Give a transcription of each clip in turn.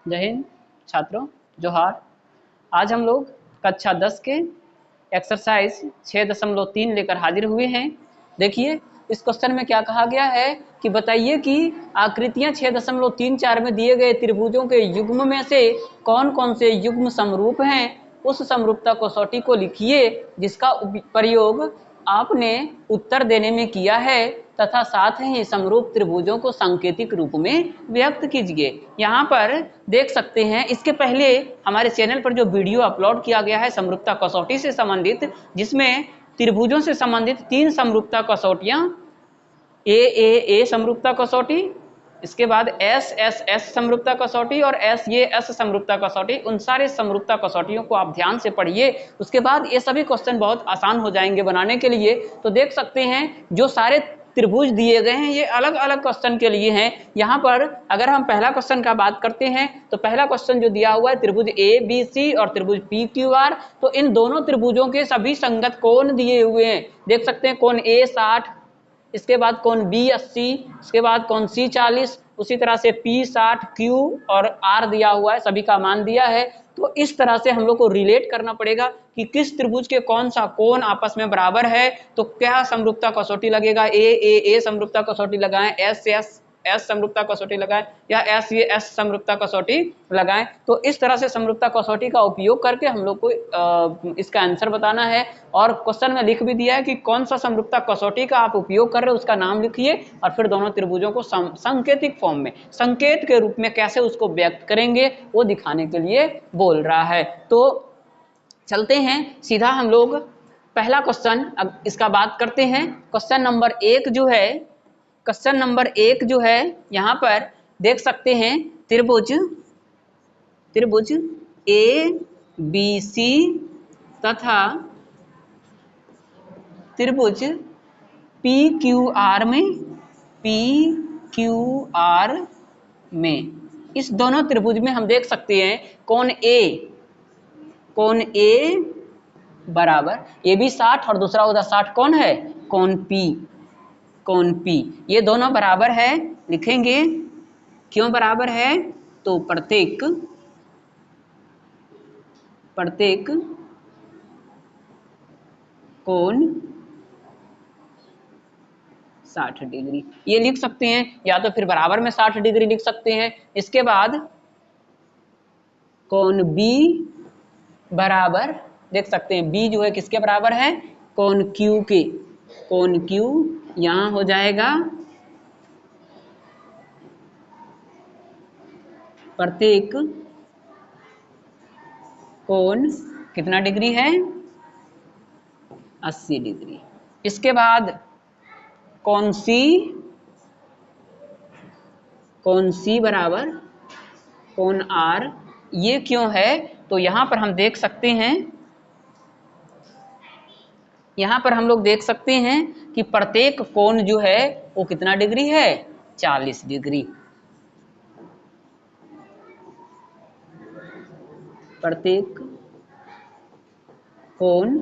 जय हिंद छात्रों, जोहार। आज हम लोग कक्षा 10 के एक्सरसाइज 6.3 लेकर हाजिर हुए हैं। देखिए इस क्वेश्चन में क्या कहा गया है कि बताइए कि आकृतियां 6.34 में दिए गए त्रिभुजों के युग्म में से कौन कौन से युग्म समरूप हैं। उस समरूपता कसौटी को लिखिए जिसका प्रयोग आपने उत्तर देने में किया है तथा साथ ही समरूप त्रिभुजों को सांकेतिक रूप में व्यक्त कीजिए। यहाँ पर देख सकते हैं, इसके पहले हमारे चैनल पर जो वीडियो अपलोड किया गया है समरूपता कसौटी से संबंधित, जिसमें त्रिभुजों से संबंधित 3 समरूपता कसौटियाँ ए समरूपता कसौटी, इसके बाद एस समरूपता कसौटी और एस समरूपता कसौटी, उन सारे समरूपता कसौटियों को आप ध्यान से पढ़िए। उसके बाद ये सभी क्वेश्चन बहुत आसान हो जाएंगे बनाने के लिए। तो देख सकते हैं जो सारे त्रिभुज दिए गए हैं ये अलग अलग क्वेश्चन के लिए हैं। यहाँ पर अगर हम पहला क्वेश्चन का बात करते हैं तो पहला क्वेश्चन जो दिया हुआ है त्रिभुज ए बी सी और त्रिभुज पी क्यू आर, तो इन दोनों त्रिभुजों के सभी संगत कोण दिए हुए हैं। देख सकते हैं कोण ए 60, इसके बाद कोण बी 80, इसके बाद कोण सी 40, उसी तरह से पी 60, क्यू और आर दिया हुआ है, सभी का मान दिया है। तो इस तरह से हम लोग को रिलेट करना पड़ेगा कि किस त्रिभुज के कौन सा कोण आपस में बराबर है। तो क्या समरूपता कसौटी लगेगा, ए समरूपता कसौटी लगाएं, एस समरूपता कसौटी लगाएं या एस समरूपता कसौटी लगाएं। तो इस तरह से समरूपता कसौटी का उपयोग करके हम लोग को इसका आंसर बताना है। और क्वेश्चन में लिख भी दिया है कि कौन सा समरूपता कसौटी का आप उपयोग कर रहे हो उसका नाम लिखिए और फिर दोनों त्रिभुजों को सांकेतिक फॉर्म में, संकेत के रूप में कैसे उसको व्यक्त करेंगे वो दिखाने के लिए बोल रहा है। तो चलते हैं सीधा हम लोग पहला क्वेश्चन अब इसका बात करते हैं। क्वेश्चन नंबर 1 जो है यहाँ पर देख सकते हैं त्रिभुज ए बी सी तथा त्रिभुज पी क्यू आर में इस दोनों त्रिभुज में हम देख सकते हैं कोण ए बराबर, ये भी 60 और दूसरा उधर 60 कौन है, कोण पी, ये दोनों बराबर है। लिखेंगे क्यों बराबर है, तो प्रत्येक कोण 60 डिग्री, ये लिख सकते हैं या तो फिर बराबर में 60 डिग्री लिख सकते हैं। इसके बाद कोण बी बराबर, देख सकते हैं बी जो है किसके बराबर है, कोण क्यू के, कोण क्यू यहां हो जाएगा प्रत्येक कोण कितना डिग्री है, 80 डिग्री। इसके बाद कोण सी बराबर कोण आर, ये क्यों है, तो यहाँ पर हम देख सकते हैं, यहाँ पर हम लोग देख सकते हैं कि प्रत्येक कोण जो है वो कितना डिग्री है, 40 डिग्री। प्रत्येक कोण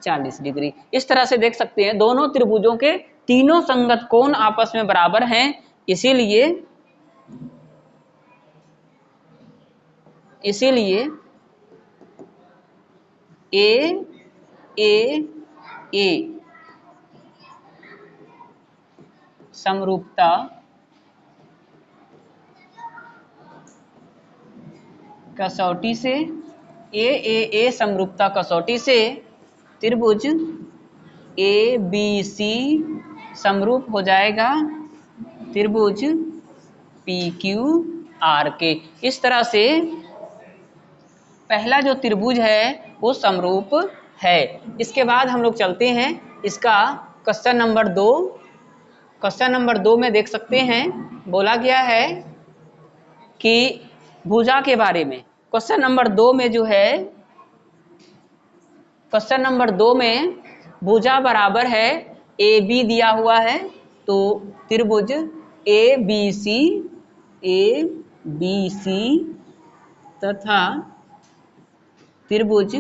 40 डिग्री। इस तरह से देख सकते हैं दोनों त्रिभुजों के तीनों संगत कोण आपस में बराबर हैं, इसीलिए ए समरूपता कसौटी से ए समरूपता कसौटी से त्रिभुज ए बी सी समरूप हो जाएगा त्रिभुज पी क्यू आर के। इस तरह से पहला जो त्रिभुज है वो समरूप है। इसके बाद हम लोग चलते हैं इसका क्वेश्चन नंबर 2 में देख सकते हैं बोला गया है कि भुजा के बारे में। क्वेश्चन नंबर 2 में जो है, क्वेश्चन नंबर 2 में भुजा बराबर है ए बी दिया हुआ है, तो त्रिभुज ए बी सी तथा त्रिभुज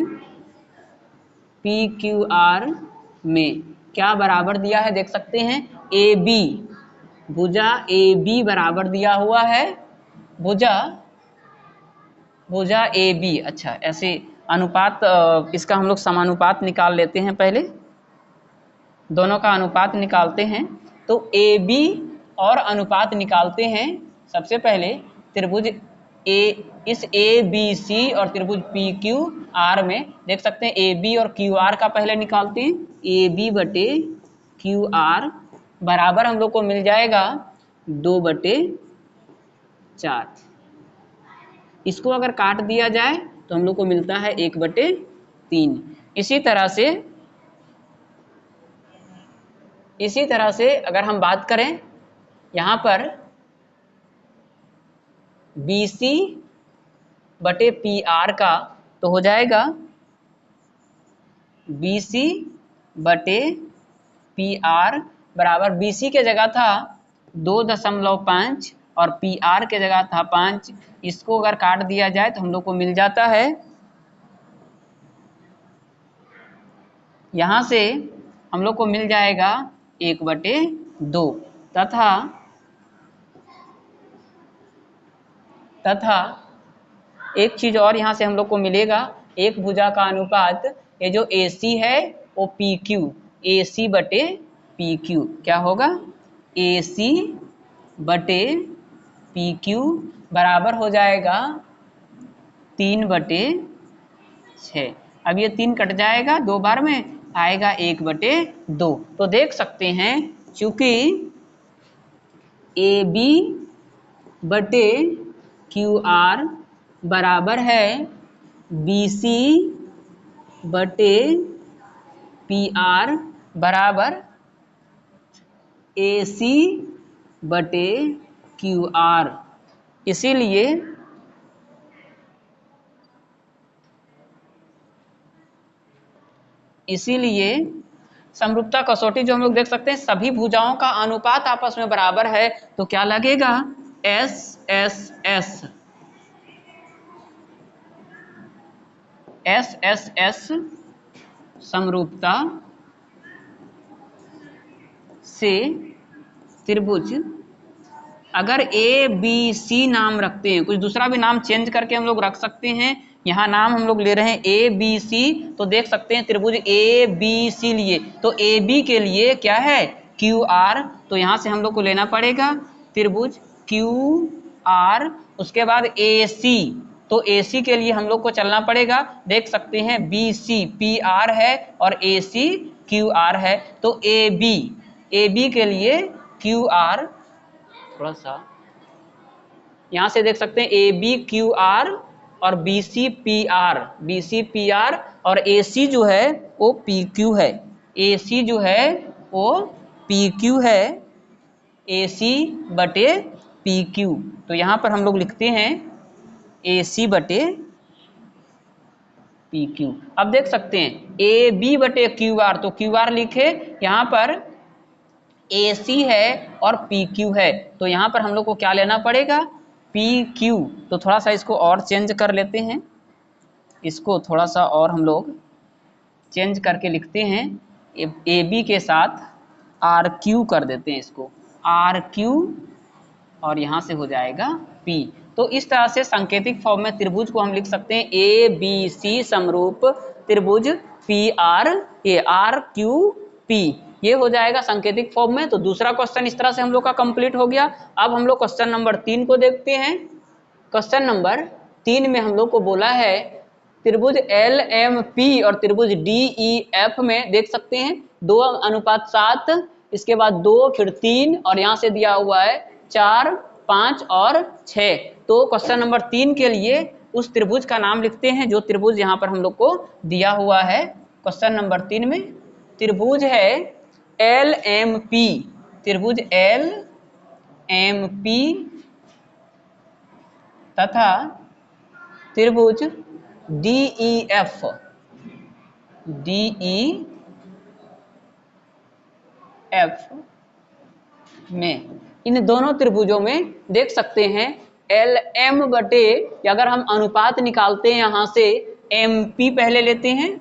पी क्यू आर में क्या बराबर दिया है, देख सकते हैं ए बी, भुजा ए बी बराबर दिया हुआ है भुजा भुजा ए बी। अच्छा, ऐसे अनुपात, इसका हम लोग समानुपात निकाल लेते हैं। पहले दोनों का अनुपात निकालते हैं। तो ए बी और अनुपात निकालते हैं। सबसे पहले त्रिभुज ए, इस ए बी सी और त्रिभुज पी क्यू आर में देख सकते हैं ए बी और क्यू आर का पहले निकालते हैं। ए बी बटे क्यू आर बराबर हम लोग को मिल जाएगा 2/4। इसको अगर काट दिया जाए तो हम लोग को मिलता है 1/3। इसी तरह से अगर हम बात करें यहाँ पर बी सी बटे पी आर का, तो हो जाएगा बी सी बटे पी आर बराबर, बी सी के जगह था 2.5 और पी आर के जगह था 5। इसको अगर काट दिया जाए तो हम लोग को मिल जाता है, यहाँ से हम लोग को मिल जाएगा 1/2। तथा एक चीज और यहाँ से हम लोग को मिलेगा, एक भुजा का अनुपात, ये जो AC है वो PQ, AC बटे PQ क्या होगा, AC बटे PQ बराबर हो जाएगा 3/6। अब ये 3 कट जाएगा 2 बार में, आएगा 1/2। तो देख सकते हैं चूंकि AB बटे QR बराबर है BC बटे PR बराबर AC बटे QR। इसीलिए समरूपता कसौटी जो हम लोग देख सकते हैं, सभी भुजाओं का अनुपात आपस में बराबर है, तो क्या लगेगा, SSS समरूपता से त्रिभुज, अगर ए बी सी नाम रखते हैं, कुछ दूसरा भी नाम चेंज करके हम लोग रख सकते हैं, यहाँ नाम हम लोग ले रहे हैं ए बी सी, तो देख सकते हैं त्रिभुज ए बी सी लिए, तो ए बी के लिए क्या है, क्यू आर, तो यहाँ से हम लोग को लेना पड़ेगा त्रिभुज क्यू आर। उसके बाद ए सी, तो ए सी के लिए हम लोग को चलना पड़ेगा, देख सकते हैं बी सी पी आर है और ए सी क्यू आर है, तो ए बी के लिए क्यू आर, थोड़ा सा यहाँ से देख सकते हैं ए बी क्यू आर और बी सी पी आर और ए सी जो है वो पी क्यू है, ए सी जो है वो पी क्यू है, ए सी बटे पी क्यू। तो यहाँ पर हम लोग लिखते हैं ए सी बटे पी क्यू। अब देख सकते हैं ए बी बटे क्यू आर, तो क्यू आर लिखे, यहाँ पर ए सी है और पी क्यू है, तो यहाँ पर हम लोग को क्या लेना पड़ेगा, पी क्यू। तो थोड़ा सा इसको और चेंज कर लेते हैं, इसको थोड़ा सा और हम लोग चेंज करके लिखते हैं, ए बी के साथ आर क्यू कर देते हैं, इसको आर क्यू और यहाँ से हो जाएगा पी। तो इस तरह से सांकेतिक फॉर्म में त्रिभुज को हम लिख सकते हैं ए बी सी समरूप त्रिभुज P R A R Q P, ये हो जाएगा सांकेतिक फॉर्म में। तो दूसरा क्वेश्चन इस तरह से हम लोग का कंप्लीट हो गया। अब हम लोग क्वेश्चन नंबर 3 को देखते हैं। क्वेश्चन नंबर 3 में हम लोग को बोला है त्रिभुज एल एम पी और त्रिभुज डी ई एफ में देख सकते हैं 2:7, इसके बाद 2 फिर 3 और यहाँ से दिया हुआ है 4 5 और 6। तो क्वेश्चन नंबर 3 के लिए उस त्रिभुज का नाम लिखते हैं जो त्रिभुज यहाँ पर हम लोग को दिया हुआ है। क्वेश्चन नंबर 3 में त्रिभुज है एल एम पी, त्रिभुज एल एम पी तथा त्रिभुज डी ई एफ में, इन दोनों त्रिभुजों में देख सकते हैं एल एम बटे, अगर हम अनुपात निकालते हैं यहाँ से एम पी पहले लेते हैं,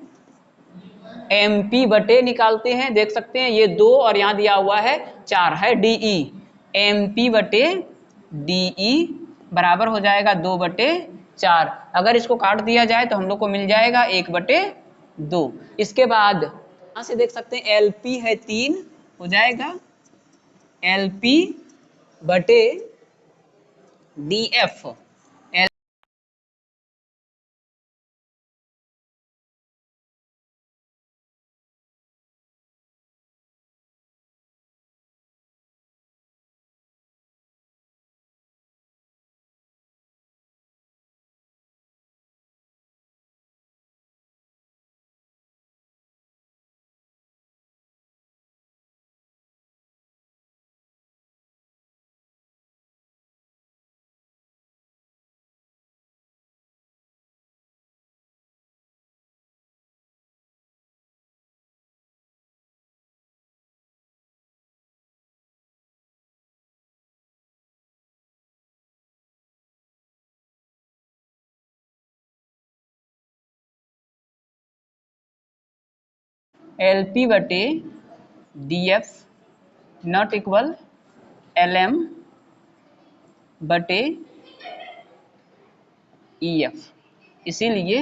एम पी बटे निकालते हैं, देख सकते हैं ये 2 और यहाँ दिया हुआ है 4 है डी ई, एम पी बटे डी ई बराबर हो जाएगा 2/4। अगर इसको काट दिया जाए तो हम लोग को मिल जाएगा 1/2। इसके बाद यहाँ से देख सकते हैं LP है 3, हो जाएगा LP बटे DF। LP बटे DF नॉट इक्वल LM बटे EF। इसीलिए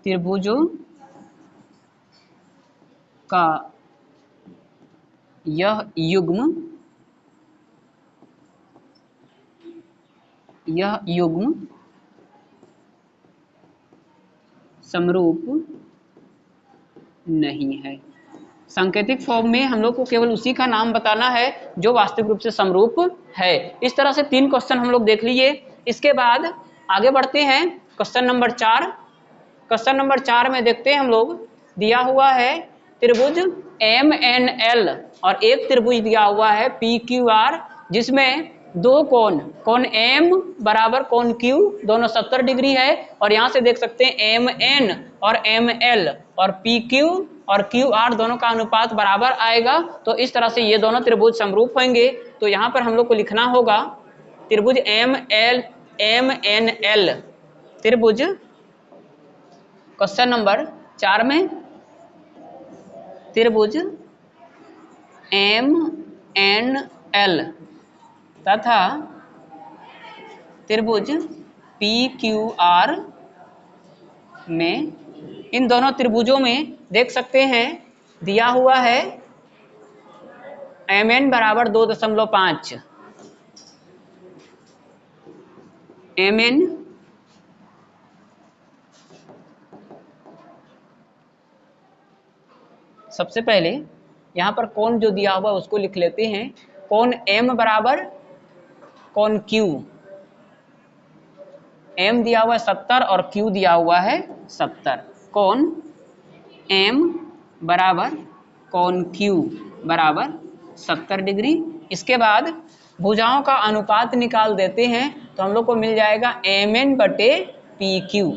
त्रिभुजों का यह युग्म समरूप नहीं है। सांकेतिक फॉर्म में हम लोग को केवल उसी का नाम बताना है जो वास्तविक रूप से समरूप है। इस तरह से 3 क्वेश्चन हम लोग देख लिए। इसके बाद आगे बढ़ते हैं क्वेश्चन नंबर 4। क्वेश्चन नंबर 4 में देखते हैं हम लोग, दिया हुआ है त्रिभुज MNL और एक त्रिभुज दिया हुआ है PQR, जिसमें दो कोण M बराबर कोण Q दोनों 70 डिग्री है। और यहाँ से देख सकते हैं MN और ML और PQ और QR दोनों का अनुपात बराबर आएगा। तो इस तरह से ये दोनों त्रिभुज समरूप होंगे। तो यहाँ पर हम लोग को लिखना होगा त्रिभुज MNL त्रिभुज, क्वेश्चन नंबर 4 में त्रिभुज MNL तथा त्रिभुज PQR में, इन दोनों त्रिभुजों में देख सकते हैं दिया हुआ है MN बराबर 2.5, MN सबसे पहले यहाँ पर कोण जो दिया हुआ है उसको लिख लेते हैं। कोण M बराबर कोण Q, M दिया हुआ है 70 और Q दिया हुआ है 70। कोण M बराबर कोण Q बराबर 70 डिग्री। इसके बाद भुजाओं का अनुपात निकाल देते हैं तो हम लोग को मिल जाएगा MN बटे PQ।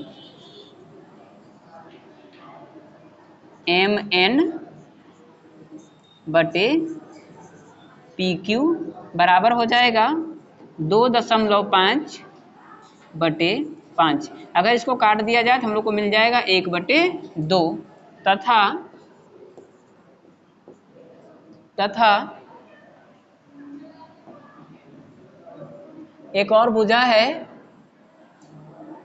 MN बटे PQ बराबर हो जाएगा 2.5/5। अगर इसको काट दिया जाए तो हम लोग को मिल जाएगा 1/2। तथा एक और भुजा है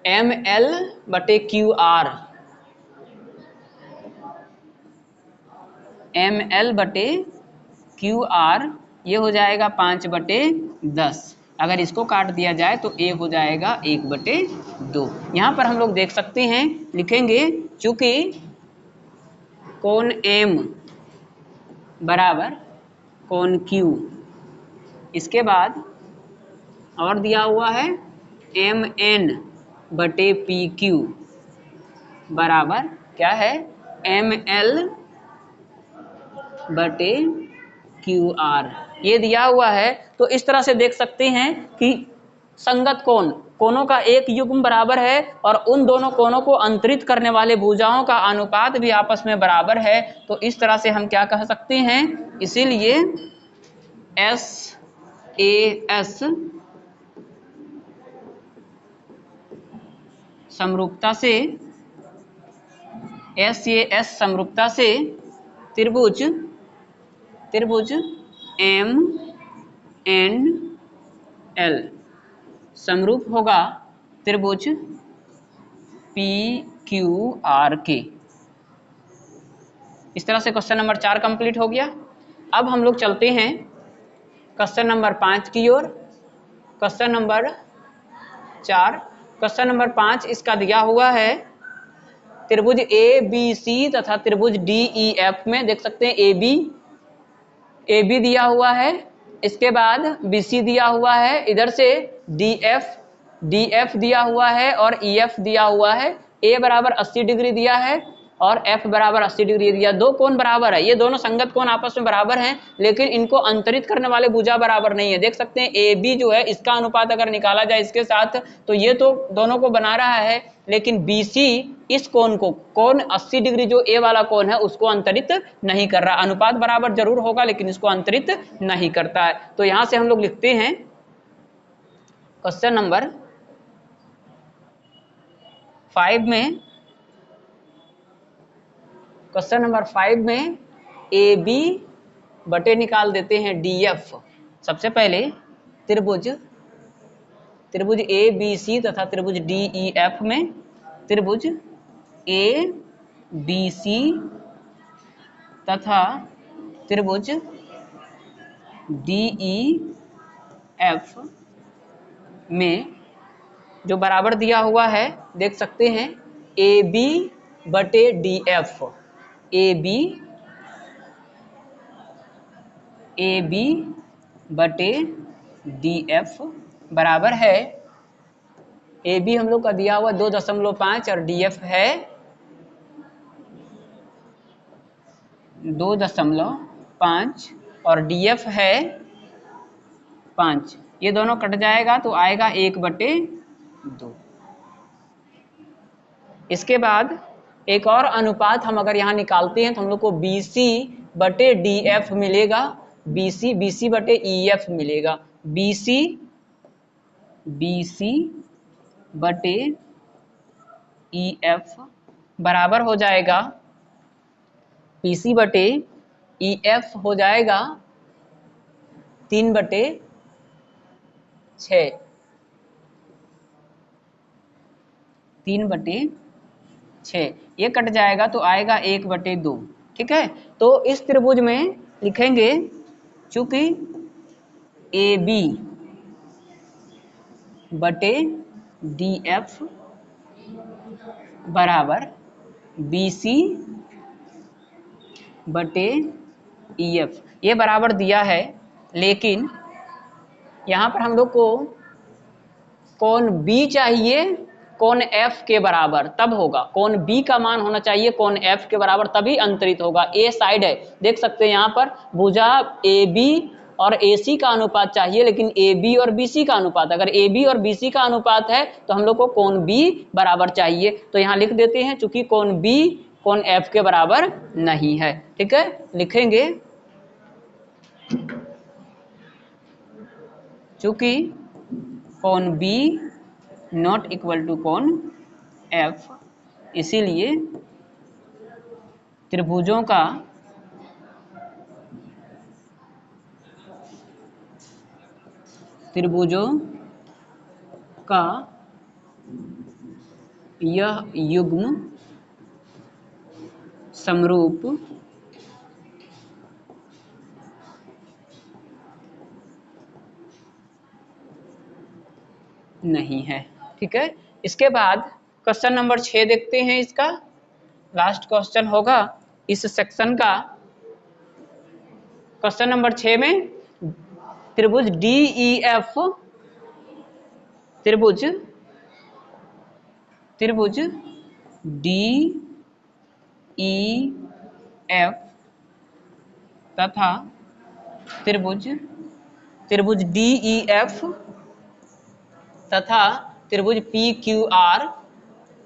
ML बटे QR, ML बटे QR ये हो जाएगा 5/10। अगर इसको काट दिया जाए तो A हो जाएगा 1/2। यहाँ पर हम लोग देख सकते हैं, लिखेंगे चूंकि कोण M बराबर कोण Q, इसके बाद और दिया हुआ है MN बटे PQ बराबर क्या है ML बटे QR, ये दिया हुआ है। तो इस तरह से देख सकते हैं कि संगत कोणों का एक युग्म बराबर है और उन दोनों कोणों को अंतरित करने वाले भुजाओं का अनुपात भी आपस में बराबर है। तो इस तरह से हम क्या कह सकते हैं, इसीलिए SAS समरूपता से SAS समरूपता से त्रिभुज M एन एल समरूप होगा त्रिभुज पी क्यू आर के। इस तरह से क्वेश्चन नंबर 4 कंप्लीट हो गया। अब हम लोग चलते हैं क्वेश्चन नंबर 5 की ओर। क्वेश्चन नंबर 4, क्वेश्चन नंबर 5 इसका दिया हुआ है त्रिभुज ए बी सी तथा त्रिभुज डी ई एफ में। देख सकते हैं ए बी दिया हुआ है, इसके बाद बी सी दिया हुआ है, इधर से डी एफ दिया हुआ है और ई एफ दिया हुआ है। ए बराबर 80 डिग्री दिया है और एफ बराबर 80 डिग्री दिया। दो कोण बराबर है, ये दोनों संगत कोण आपस में बराबर हैं, लेकिन इनको अंतरित करने वाले भुजा बराबर नहीं है। देख सकते हैं ए बी जो है इसका अनुपात अगर निकाला जाए इसके साथ तो ये तो दोनों को बना रहा है, लेकिन बी सी इस कोण को, कोण 80 डिग्री जो ए वाला कोण है उसको अंतरित नहीं कर रहा। अनुपात बराबर जरूर होगा लेकिन इसको अंतरित नहीं करता है। तो यहां से हम लोग लिखते हैं क्वेश्चन नंबर 5 में, क्वेश्चन नंबर 5 में ए बी बटे निकाल देते हैं डी एफ। सबसे पहले त्रिभुज ए बी सी तथा त्रिभुज डी ई एफ में त्रिभुज ए बी सी तथा त्रिभुज डी ई एफ में जो बराबर दिया हुआ है देख सकते हैं ए बी बटे डी एफ। ए बी बटे डी एफ बराबर है, ए बी हम लोग का दिया हुआ 2.5 और डी एफ है 2.5 और डी एफ है 5। ये दोनों कट जाएगा तो आएगा 1/2। इसके बाद एक और अनुपात हम अगर यहाँ निकालते हैं तो हम लोग को बी सी बटे डी एफ मिलेगा, बी सी बटे ई एफ मिलेगा। बी सी बटे ई एफ बराबर हो जाएगा, बी सी बटे ई एफ हो जाएगा 3/6। 3/6 ये कट जाएगा तो आएगा 1/2। ठीक है, तो इस त्रिभुज में लिखेंगे चूंकि ए बी बटे डी एफ बराबर बी सी बटे ई एफ, ये बराबर दिया है, लेकिन यहाँ पर हम लोग को कोण बी चाहिए कोण एफ के बराबर, तब होगा। कोण बी का मान होना चाहिए कोण एफ के बराबर, तभी अंतरित होगा। ए साइड है, देख सकते हैं यहाँ पर भुजा ए बी और ए सी का अनुपात चाहिए, लेकिन ए बी और बी सी का अनुपात, अगर ए बी और बी सी का अनुपात है तो हम लोग को कोण बी बराबर चाहिए। तो यहाँ लिख देते हैं चूंकि कोण बी कोण एफ के बराबर नहीं है। ठीक है, लिखेंगे चूंकि कोण बी नॉट इक्वल टू कोण एफ, इसीलिए त्रिभुजों का यह युग्म समरूप नहीं है। ठीक है, इसके बाद क्वेश्चन नंबर 6 देखते हैं, इसका लास्ट क्वेश्चन होगा इस सेक्शन का। क्वेश्चन नंबर 6 में त्रिभुज डी ई एफ, त्रिभुज डी ई एफ तथा त्रिभुज डी ई एफ तथा त्रिभुज P Q R,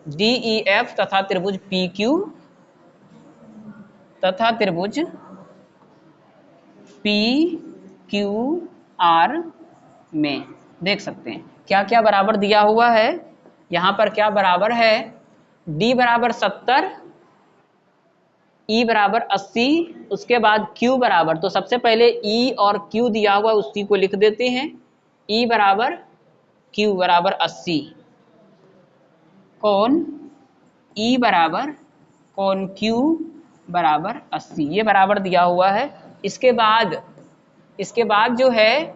D E F तथा त्रिभुज पी क्यू तथा त्रिभुज पी क्यू आर में देख सकते हैं क्या क्या बराबर दिया हुआ है। यहाँ पर क्या बराबर है, d बराबर 70 E बराबर 80, उसके बाद Q बराबर, तो सबसे पहले E और Q दिया हुआ उसी को लिख देते हैं। E बराबर Q बराबर 80, कौन E बराबर कौन Q बराबर 80, ये बराबर दिया हुआ है। इसके बाद जो है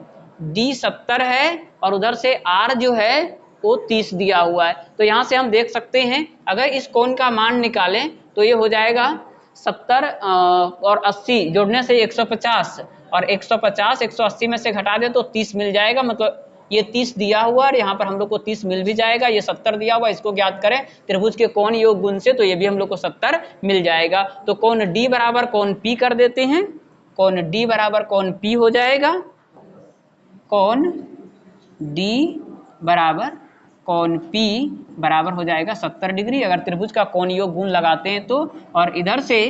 D 70 है और उधर से R जो है वो 30 दिया हुआ है। तो यहाँ से हम देख सकते हैं अगर इस कोण का मान निकालें तो ये हो जाएगा 70 और 80 जोड़ने से 150, और 150 180 में से घटा दे तो 30 मिल जाएगा। मतलब ये 30 दिया हुआ और यहाँ पर हम लोग को 30 मिल भी जाएगा। ये 70 दिया हुआ, इसको ज्ञात करें त्रिभुज के कोण योग गुण से, तो ये भी हम लोग को 70 मिल जाएगा। तो कोण D बराबर कोण P कर देते हैं। कोण D बराबर कोण P हो जाएगा, कोण D बराबर कोण P बराबर हो जाएगा 70 डिग्री। अगर त्रिभुज का कोण योग गुण लगाते हैं तो, और इधर से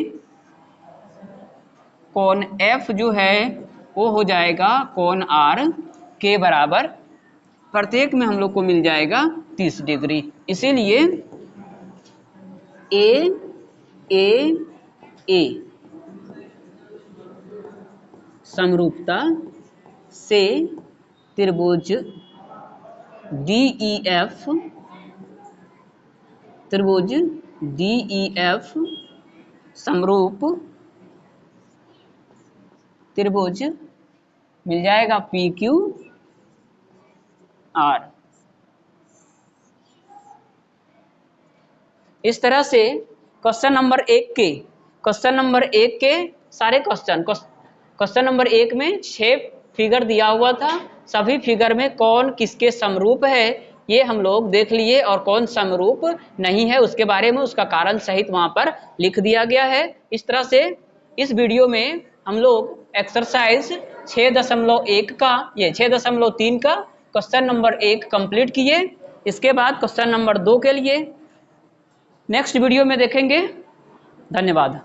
कोण F जो है वो हो जाएगा कोण R के बराबर, प्रत्येक में हम लोग को मिल जाएगा 30 डिग्री। इसीलिए ए समरूपता से त्रिभुज DEF समरूप त्रिभुज मिल जाएगा PQR। इस तरह से क्वेश्चन नंबर 1 के सारे क्वेश्चन नंबर 1 में 6 फिगर दिया हुआ था। सभी फिगर में कौन किसके समरूप है ये हम लोग देख लिए, और कौन समरूप नहीं है उसके बारे में उसका कारण सहित वहां पर लिख दिया गया है। इस तरह से इस वीडियो में हम लोग एक्सरसाइज 6.1 का 6.3 का क्वेश्चन नंबर 1 कंप्लीट किए। इसके बाद क्वेश्चन नंबर 2 के लिए नेक्स्ट वीडियो में देखेंगे। धन्यवाद।